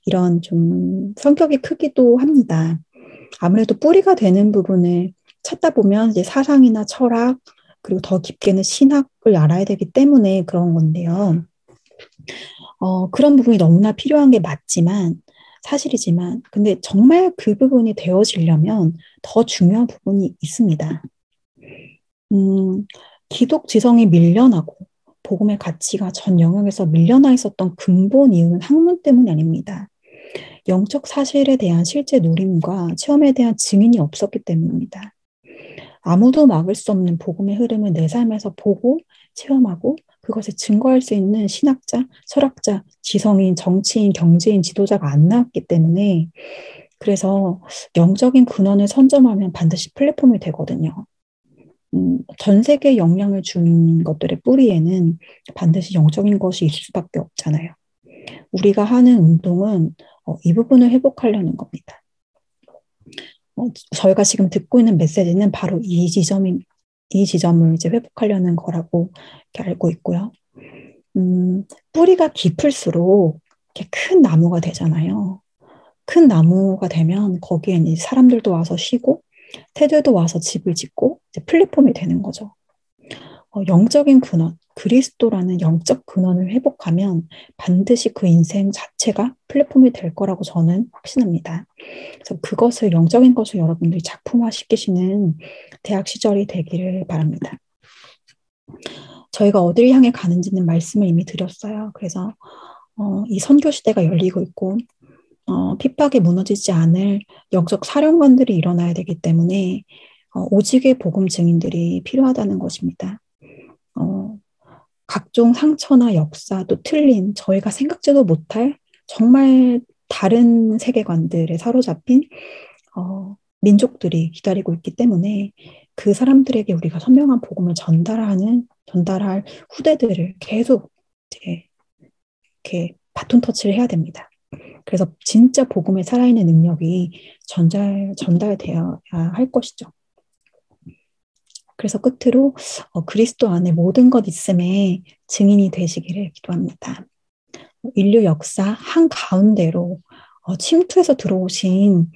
이런 좀 성격이 크기도 합니다. 아무래도 뿌리가 되는 부분을 찾다 보면 이제 사상이나 철학 그리고 더 깊게는 신학을 알아야 되기 때문에 그런 건데요. 그런 부분이 너무나 필요한 게 맞지만 사실이지만 근데 정말 그 부분이 되어지려면 더 중요한 부분이 있습니다. 기독 지성이 밀려나고 복음의 가치가 전 영역에서 밀려나 있었던 근본 이유는 학문 때문이 아닙니다. 영적 사실에 대한 실제 누림과 체험에 대한 증인이 없었기 때문입니다. 아무도 막을 수 없는 복음의 흐름을 내 삶에서 보고 체험하고 그것을 증거할 수 있는 신학자, 철학자, 지성인, 정치인, 경제인, 지도자가 안 나왔기 때문에 그래서 영적인 근원을 선점하면 반드시 플랫폼이 되거든요. 전 세계에 영향을 준 것들의 뿌리에는 반드시 영적인 것이 있을 수밖에 없잖아요. 우리가 하는 운동은 이 부분을 회복하려는 겁니다. 저희가 지금 듣고 있는 메시지는 바로 이 지점을 이제 회복하려는 거라고 이렇게 알고 있고요. 뿌리가 깊을수록 이렇게 큰 나무가 되잖아요. 큰 나무가 되면 거기에 이제 사람들도 와서 쉬고 테드도 와서 집을 짓고 이제 플랫폼이 되는 거죠. 영적인 근원, 그리스도라는 영적 근원을 회복하면 반드시 그 인생 자체가 플랫폼이 될 거라고 저는 확신합니다. 그래서 그것을 영적인 것을 여러분들이 작품화시키시는 대학 시절이 되기를 바랍니다. 저희가 어디를 향해 가는지는 말씀을 이미 드렸어요. 그래서 이 선교 시대가 열리고 있고 핍박에 무너지지 않을 영적 사령관들이 일어나야 되기 때문에 오직의 복음 증인들이 필요하다는 것입니다. 각종 상처나 역사 또 틀린 저희가 생각지도 못할 정말 다른 세계관들에 사로잡힌 민족들이 기다리고 있기 때문에 그 사람들에게 우리가 선명한 복음을 전달할 후대들을 계속 이렇게 바톤 터치를 해야 됩니다. 그래서 진짜 복음의 살아있는 능력이 전달되어야 할 것이죠. 그래서 끝으로 그리스도 안에 모든 것 있음에 증인이 되시기를 기도합니다. 인류 역사 한가운데로 침투해서 들어오신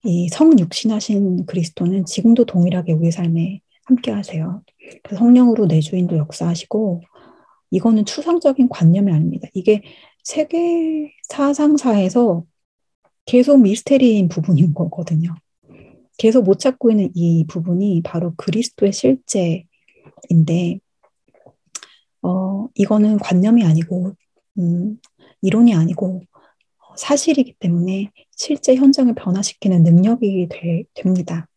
이 성육신하신 그리스도는 지금도 동일하게 우리 삶에 함께 하세요. 그래서 성령으로 내주인도 역사하시고 이거는 추상적인 관념이 아닙니다. 이게 세계 사상사에서 계속 미스테리인 부분인 거거든요. 계속 못 찾고 있는 이 부분이 바로 그리스도의 실제인데 이거는 관념이 아니고 이론이 아니고 사실이기 때문에 실제 현장을 변화시키는 능력이 됩니다.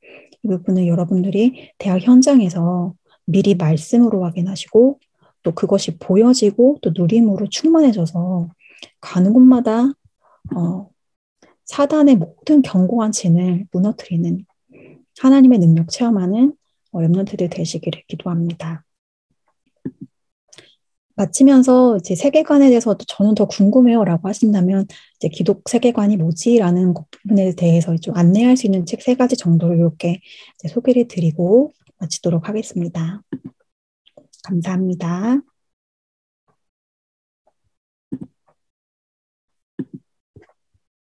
이 부분은 여러분들이 대학 현장에서 미리 말씀으로 확인하시고 또 그것이 보여지고 또 누림으로 충만해져서 가는 곳마다 사단의 모든 견고한 진을 무너뜨리는 하나님의 능력 체험하는 렘넌트들 되시기를 기도합니다. 마치면서 이제 세계관에 대해서도 저는 더 궁금해요라고 하신다면 이제 기독 세계관이 뭐지라는 부분에 대해서 좀 안내할 수 있는 책 3가지 정도를 이렇게 소개를 드리고 마치도록 하겠습니다. 감사합니다.